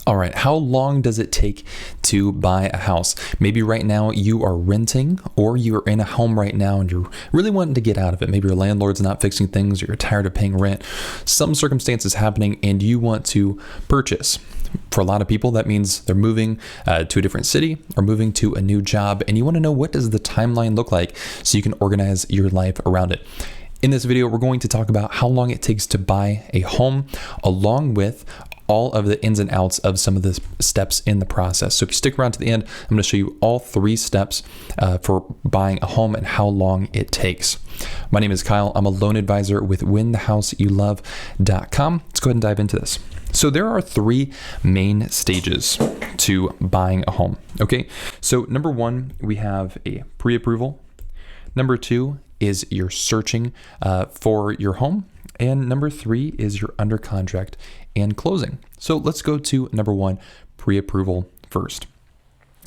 All right, how long does it take to buy a house? Maybe right now you are renting, or you're in a home right now and you're really wanting to get out of it. Maybe your landlord's not fixing things, or you're tired of paying rent. Some circumstances happening and you want to purchase. For a lot of people, that means they're moving to a different city or moving to a new job, and you want to know, what does the timeline look like so you can organize your life around it. In this video, we're going to talk about how long it takes to buy a home, along with all of the ins and outs of some of the steps in the process. So if you stick around to the end, I'm going to show you all 3 steps for buying a home and how long it takes. My name is Kyle. I'm a loan advisor with winthehouseyoulove.com. Let's go ahead and dive into this. So there are 3 main stages to buying a home. Okay. So number 1, we have a pre-approval. Number 2 is you're searching for your home. And number 3 is you're under contract and closing. So let's go to number 1, pre-approval first.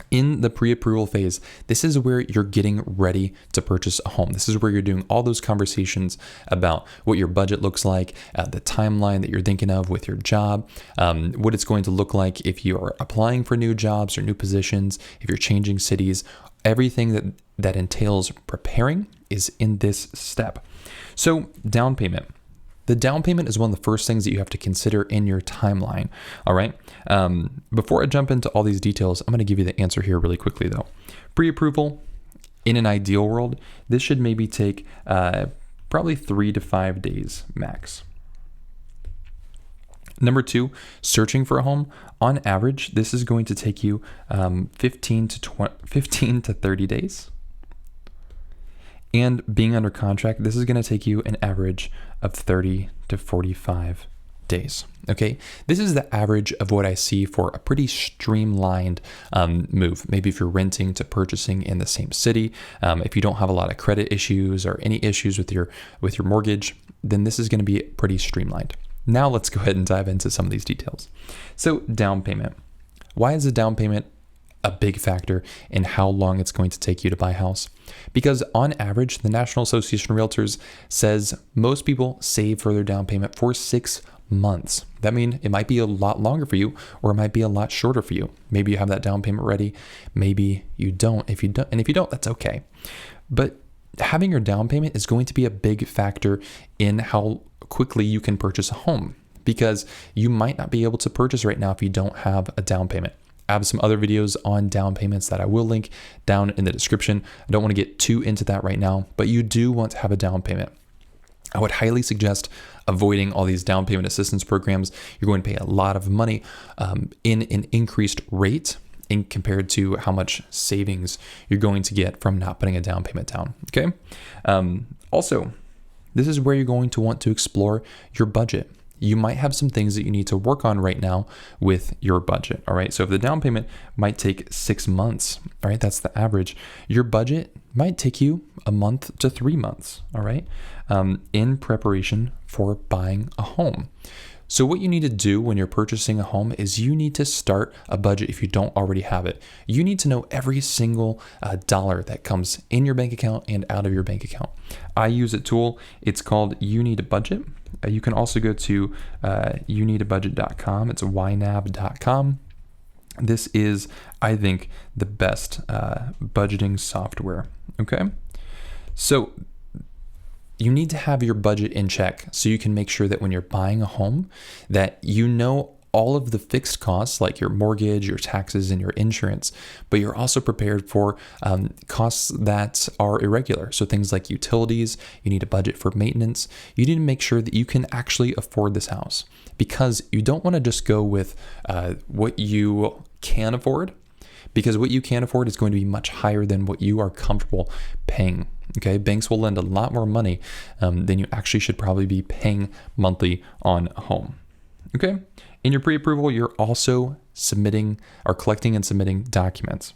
In the pre-approval phase, this is where you're getting ready to purchase a home. This is where you're doing all those conversations about what your budget looks like, the timeline that you're thinking of with your job, what it's going to look like if you are applying for new jobs or new positions, if you're changing cities. Everything that entails preparing is in this step. So down payment. The down payment is one of the first things that you have to consider in your timeline. All right. Before I jump into all these details, I'm going to give you the answer here really quickly though. Pre-approval, in an ideal world, this should maybe take probably 3 to 5 days max. Number 2, searching for a home. On average, this is going to take you 15 to 30 days. And being under contract, this is going to take you an average of 30 to 45 days. Okay, this is the average of what I see for a pretty streamlined move. Maybe if you're renting to purchasing in the same city, if you don't have a lot of credit issues or any issues with your mortgage, then this is going to be pretty streamlined. Now let's go ahead and dive into some of these details. So down payment. Why is the down payment a big factor in how long it's going to take you to buy a house? Because on average, the National Association of Realtors says most people save for their down payment for 6 months. That means it might be a lot longer for you, or it might be a lot shorter for you. Maybe you have that down payment ready. Maybe you don't. If you don't, that's okay. But having your down payment is going to be a big factor in how quickly you can purchase a home, because you might not be able to purchase right now if you don't have a down payment. I have some other videos on down payments that I will link down in the description. I don't want to get too into that right now, but you do want to have a down payment. I would highly suggest avoiding all these down payment assistance programs. You're going to pay a lot of money in an increased rate in compared to how much savings you're going to get from not putting a down payment down. Okay. Also, this is where you're going to want to explore your budget. You might have some things that you need to work on right now with your budget. All right. So if the down payment might take 6 months, all right, that's the average. Your budget might take you a month to 3 months. All right. In preparation for buying a home. So what you need to do when you're purchasing a home is you need to start a budget if you don't already have it. You need to know every single dollar that comes in your bank account and out of your bank account. I use a tool. It's called You Need a Budget. You can also go to youneedabudget.com. It's ynab.com. This is, I think, the best budgeting software. Okay. So you need to have your budget in check so you can make sure that when you're buying a home that you know all of the fixed costs like your mortgage, your taxes, and your insurance, but you're also prepared for costs that are irregular. So things like utilities, you need a budget for maintenance. You need to make sure that you can actually afford this house, because you don't want to just go with what you can afford, because what you can afford is going to be much higher than what you are comfortable paying. Okay, banks will lend a lot more money than you actually should probably be paying monthly on a home. Okay, in your pre-approval, you're also submitting or collecting and submitting documents.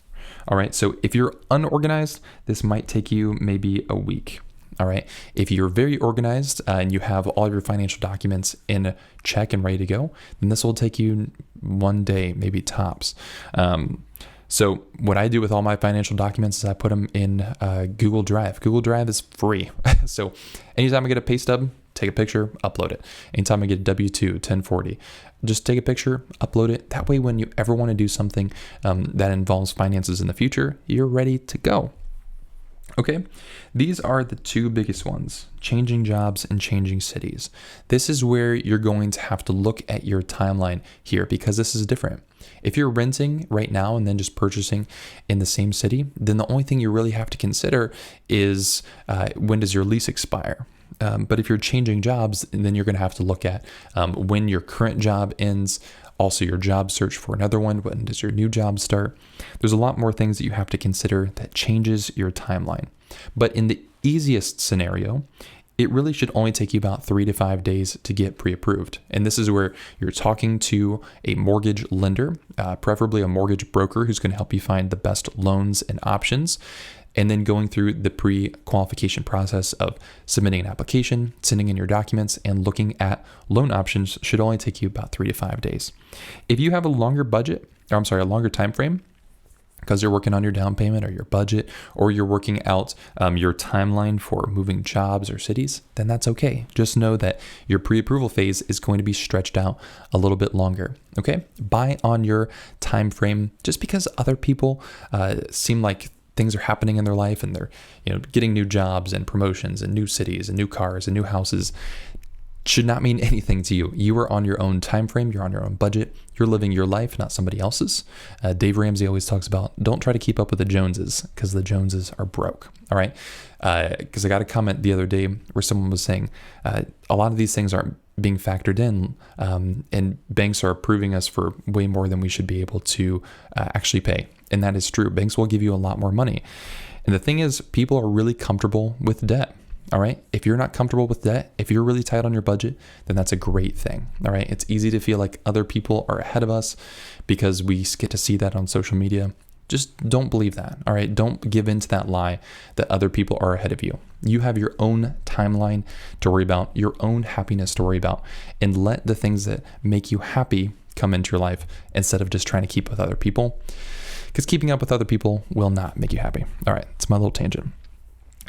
All right, so if you're unorganized, this might take you maybe a week. All right, if you're very organized and you have all of your financial documents in check and ready to go, then this will take you 1 day, maybe tops. So what I do with all my financial documents is I put them in Google Drive. Google Drive is free. So anytime I get a pay stub, take a picture, upload it. Anytime I get a W-2, 1040, just take a picture, upload it. That way, when you ever want to do something that involves finances in the future, you're ready to go. Okay, these are the two biggest ones, changing jobs and changing cities. This is where you're going to have to look at your timeline here because this is different. If you're renting right now and then just purchasing in the same city, then the only thing you really have to consider is when does your lease expire? But if you're changing jobs, then you're going to have to look at when your current job ends, also your job search for another one. When does your new job start? There's a lot more things that you have to consider that changes your timeline. But in the easiest scenario, it really should only take you about 3 to 5 days to get pre-approved. And this is where you're talking to a mortgage lender, preferably a mortgage broker who's going to help you find the best loans and options. And then going through the pre-qualification process of submitting an application, sending in your documents, and looking at loan options should only take you about 3 to 5 days. If you have a longer a longer time frame, because you're working on your down payment or your budget, or you're working out your timeline for moving jobs or cities, then that's okay. Just know that your pre-approval phase is going to be stretched out a little bit longer. Okay, buy on your time frame. Just because other people seem like things are happening in their life and they're getting new jobs and promotions and new cities and new cars and new houses should not mean anything to you. You are on your own time frame. You're on your own budget. You're living your life, not somebody else's. Dave Ramsey always talks about don't try to keep up with the Joneses because the Joneses are broke. All right. Because I got a comment the other day where someone was saying a lot of these things aren't being factored in and banks are approving us for way more than we should be able to actually pay. And that is true. Banks will give you a lot more money. And the thing is, people are really comfortable with debt. All right. If you're not comfortable with debt, if you're really tight on your budget, then that's a great thing. All right. It's easy to feel like other people are ahead of us because we get to see that on social media. Just don't believe that. All right. Don't give in to that lie that other people are ahead of you. You have your own timeline to worry about, your own happiness to worry about, and let the things that make you happy come into your life instead of just trying to keep with other people. Because keeping up with other people will not make you happy. All right, it's my little tangent.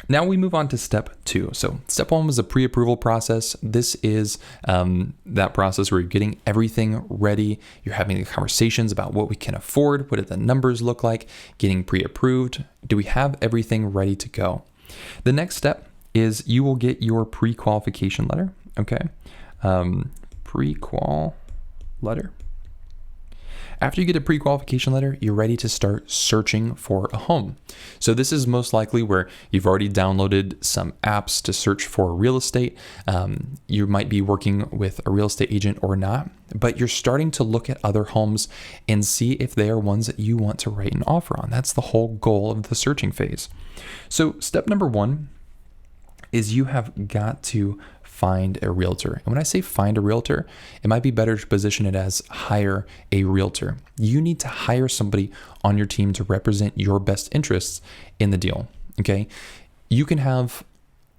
Now we move on to step 2. So step 1 was a pre-approval process. This is that process where you're getting everything ready. You're having the conversations about what we can afford. What do the numbers look like? Getting pre-approved. Do we have everything ready to go? The next step is you will get your pre-qualification letter. Okay, pre-qual letter. After you get a pre-qualification letter, you're ready to start searching for a home. So this is most likely where you've already downloaded some apps to search for real estate. You might be working with a real estate agent or not, but you're starting to look at other homes and see if they are ones that you want to write an offer on. That's the whole goal of the searching phase. So step number 1 is you have got to find a realtor. And when I say find a realtor, it might be better to position it as hire a realtor. You need to hire somebody on your team to represent your best interests in the deal. Okay. You can have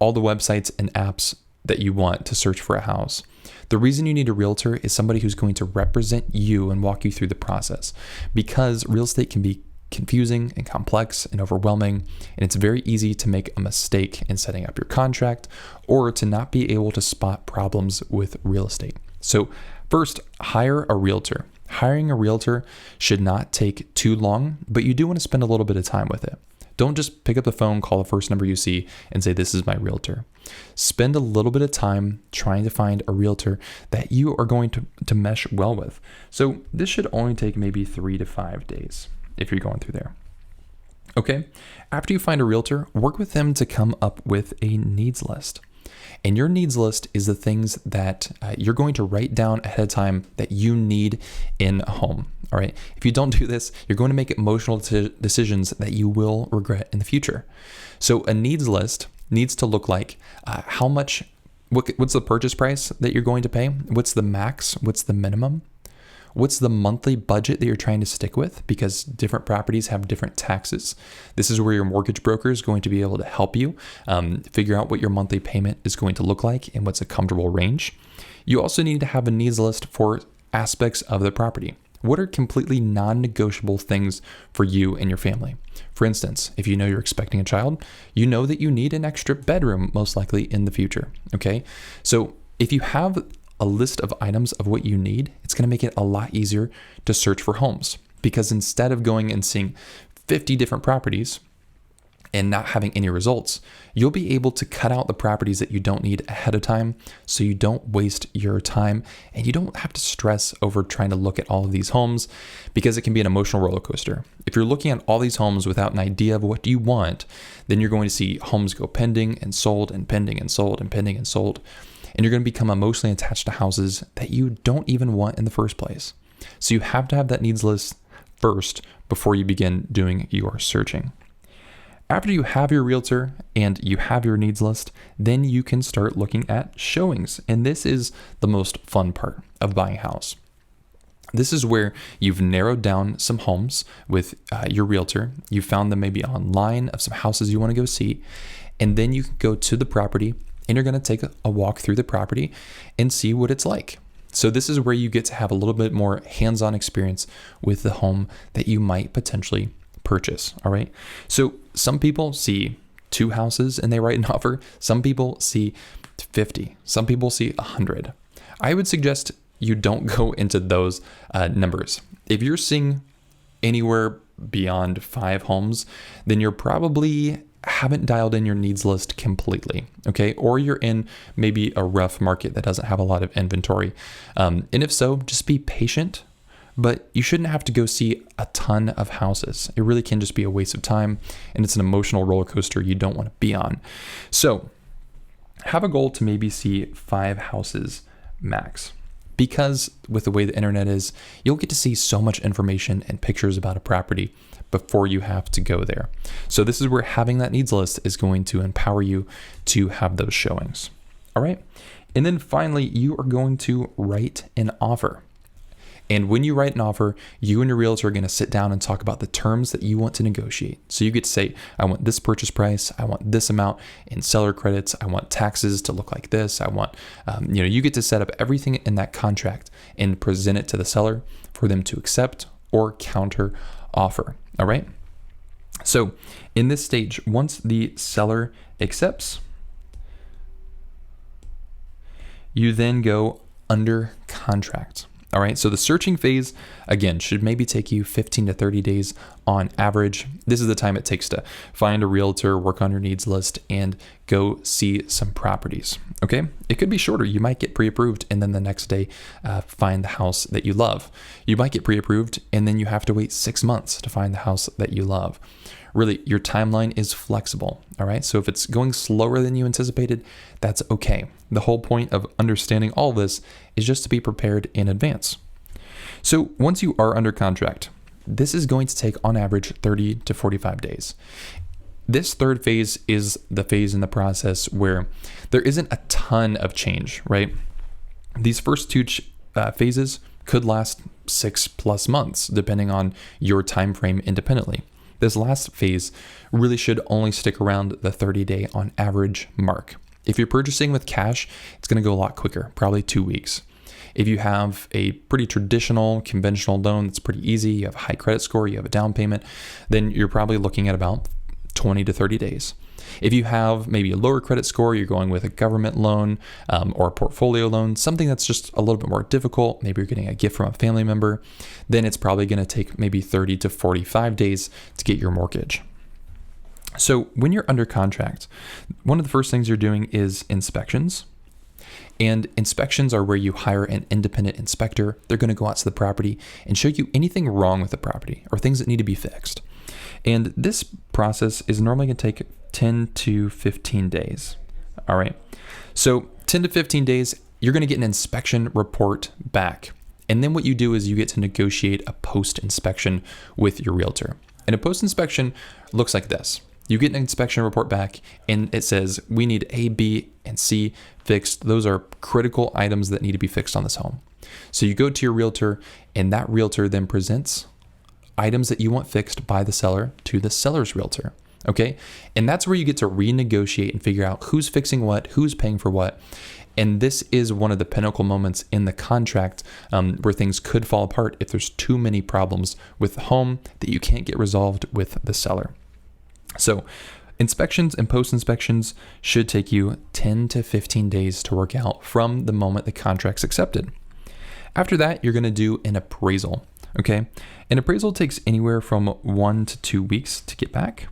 all the websites and apps that you want to search for a house. The reason you need a realtor is somebody who's going to represent you and walk you through the process, because real estate can be confusing and complex and overwhelming, and it's very easy to make a mistake in setting up your contract or to not be able to spot problems with real estate. So first, hire a realtor. Hiring a realtor should not take too long, but you do want to spend a little bit of time with it. Don't just pick up the phone, call the first number you see, and say, this is my realtor. Spend a little bit of time trying to find a realtor that you are going to mesh well with. So this should only take maybe 3 to 5 days if you're going through there. Okay, after you find a realtor, work with them to come up with a needs list. And your needs list is the things that you're going to write down ahead of time that you need in a home. All right. If you don't do this, you're going to make emotional decisions that you will regret in the future. So a needs list needs to look like what's the purchase price that you're going to pay? What's the max? What's the minimum? What's the monthly budget that you're trying to stick with? Because different properties have different taxes. This is where your mortgage broker is going to be able to help you figure out what your monthly payment is going to look like and what's a comfortable range. You also need to have a needs list for aspects of the property. What are completely non-negotiable things for you and your family? For instance, if you know you're expecting a child, you know that you need an extra bedroom most likely in the future, okay? So if you have a list of items of what you need, it's gonna make it a lot easier to search for homes, because instead of going and seeing 50 different properties and not having any results, you'll be able to cut out the properties that you don't need ahead of time, so you don't waste your time and you don't have to stress over trying to look at all of these homes, because it can be an emotional roller coaster. If you're looking at all these homes without an idea of what you want, then you're going to see homes go pending and sold and pending and sold and pending and sold. And you're going to become emotionally attached to houses that you don't even want in the first place. So you have to have that needs list first before you begin doing your searching. After you have your realtor and you have your needs list, then you can start looking at showings. And this is the most fun part of buying a house. This is where you've narrowed down some homes with your realtor. You found them maybe online of some houses you want to go see. And then you can go to the property and you're going to take a walk through the property and see what it's like. So this is where you get to have a little bit more hands-on experience with the home that you might potentially purchase. All right. So some people see 2 houses and they write an offer. Some people see 50. Some people see 100. I would suggest you don't go into those numbers. If you're seeing anywhere beyond 5 homes, then you're probably haven't dialed in your needs list completely, okay? Or you're in maybe a rough market that doesn't have a lot of inventory. And if so, just be patient, but you shouldn't have to go see a ton of houses. It really can just be a waste of time, and it's an emotional roller coaster you don't want to be on. So have a goal to maybe see 5 houses max. Because with the way the internet is, you'll get to see so much information and pictures about a property before you have to go there. So this is where having that needs list is going to empower you to have those showings. All right. And then finally, you are going to write an offer. And when you write an offer, you and your realtor are going to sit down and talk about the terms that you want to negotiate. So you get to say, I want this purchase price. I want this amount in seller credits. I want taxes to look like this. I want, you get to set up everything in that contract and present it to the seller for them to accept or counter offer. All right. So in this stage, once the seller accepts, you then go under contract. All right, so the searching phase, again, should maybe take you 15 to 30 days on average. This is the time it takes to find a realtor, work on your needs list, and go see some properties, okay? It could be shorter. You might get pre-approved and then the next day find the house that you love. You might get pre-approved and then you have to wait 6 months to find the house that you love. Really, your timeline is flexible, all right? So if it's going slower than you anticipated, that's okay. The whole point of understanding all this is just to be prepared in advance. So once you are under contract, this is going to take on average 30 to 45 days. This third phase is the phase in the process where there isn't a ton of change, right? These first 2 phases could last 6+ months, depending on your time frame independently. This last phase really should only stick around the 30-day on average mark. If you're purchasing with cash, it's going to go a lot quicker, probably 2 weeks. If you have a pretty traditional, conventional loan that's pretty easy, you have a high credit score, you have a down payment, then you're probably looking at about 20 to 30 days. If you have maybe a lower credit score, you're going with a government loan or a portfolio loan, something that's just a little bit more difficult, maybe you're getting a gift from a family member, then it's probably going to take maybe 30 to 45 days to get your mortgage. So when you're under contract, one of the first things you're doing is inspections. And inspections are where you hire an independent inspector. They're going to go out to the property and show you anything wrong with the property or things that need to be fixed. And this process is normally going to take 10 to 15 days. All right. So 10 to 15 days, you're going to get an inspection report back. And then what you do is you get to negotiate a post-inspection with your realtor. And a post-inspection looks like this. You get an inspection report back and it says, we need A, B, and C fixed. Those are critical items that need to be fixed on this home. So you go to your realtor and that realtor then presents items that you want fixed by the seller to the seller's realtor. Okay. And that's where you get to renegotiate and figure out who's fixing what, who's paying for what. And this is one of the pinnacle moments in the contract where things could fall apart if there's too many problems with the home that you can't get resolved with the seller. So inspections and post-inspections should take you 10 to 15 days to work out from the moment the contract's accepted. After that, you're going to do an appraisal. Okay. An appraisal takes anywhere from 1 to 2 weeks to get back.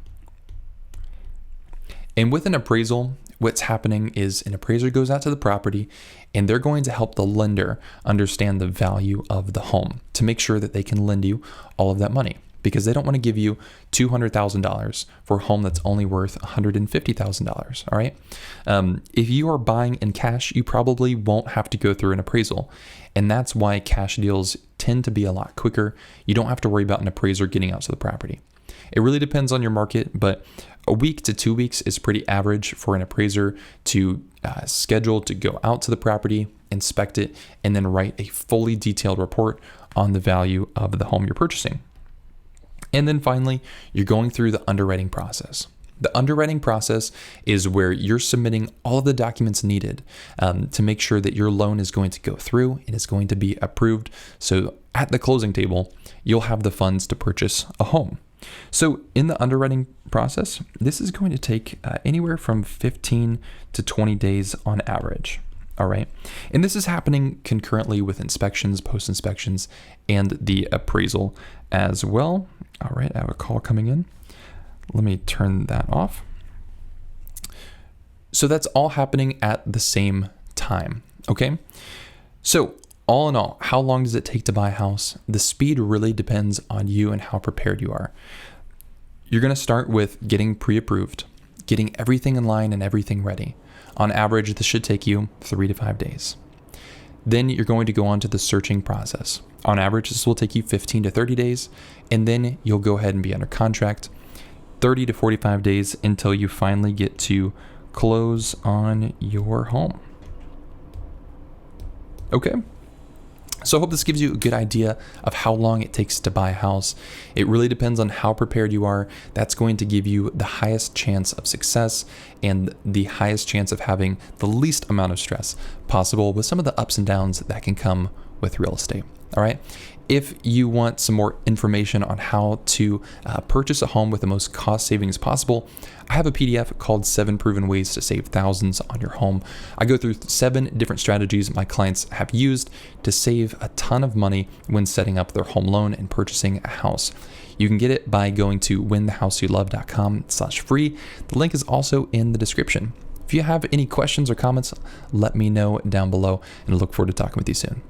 And with an appraisal, what's happening is an appraiser goes out to the property and they're going to help the lender understand the value of the home to make sure that they can lend you all of that money, because they don't want to give you $200,000 for a home that's only worth $150,000. All right. If you are buying in cash, you probably won't have to go through an appraisal. And that's why cash deals tend to be a lot quicker. You don't have to worry about an appraiser getting out to the property. It really depends on your market, but a week to 2 weeks is pretty average for an appraiser to schedule to go out to the property, inspect it, and then write a fully detailed report on the value of the home you're purchasing. And then finally, you're going through the underwriting process. The underwriting process is where you're submitting all of the documents needed to make sure that your loan is going to go through and is going to be approved. So at the closing table, you'll have the funds to purchase a home. So in the underwriting process, this is going to take anywhere from 15 to 20 days on average. All right. And this is happening concurrently with inspections, post-inspections, and the appraisal as well. All right. I have a call coming in. Let me turn that off. So that's all happening at the same time. Okay. So all in all, how long does it take to buy a house? The speed really depends on you and how prepared you are. You're going to start with getting pre-approved, getting everything in line and everything ready. On average, this should take you 3 to 5 days. Then you're going to go on to the searching process. On average, this will take you 15 to 30 days, and then you'll go ahead and be under contract 30 to 45 days until you finally get to close on your home. Okay. So I hope this gives you a good idea of how long it takes to buy a house. It really depends on how prepared you are. That's going to give you the highest chance of success and the highest chance of having the least amount of stress possible with some of the ups and downs that can come with real estate. All right. If you want some more information on how to purchase a home with the most cost savings possible, I have a PDF called 7 Proven Ways to Save Thousands on Your Home. I go through 7 different strategies my clients have used to save a ton of money when setting up their home loan and purchasing a house. You can get it by going to winthehouseyoulove.com/free. The link is also in the description. If you have any questions or comments, let me know down below, and I look forward to talking with you soon.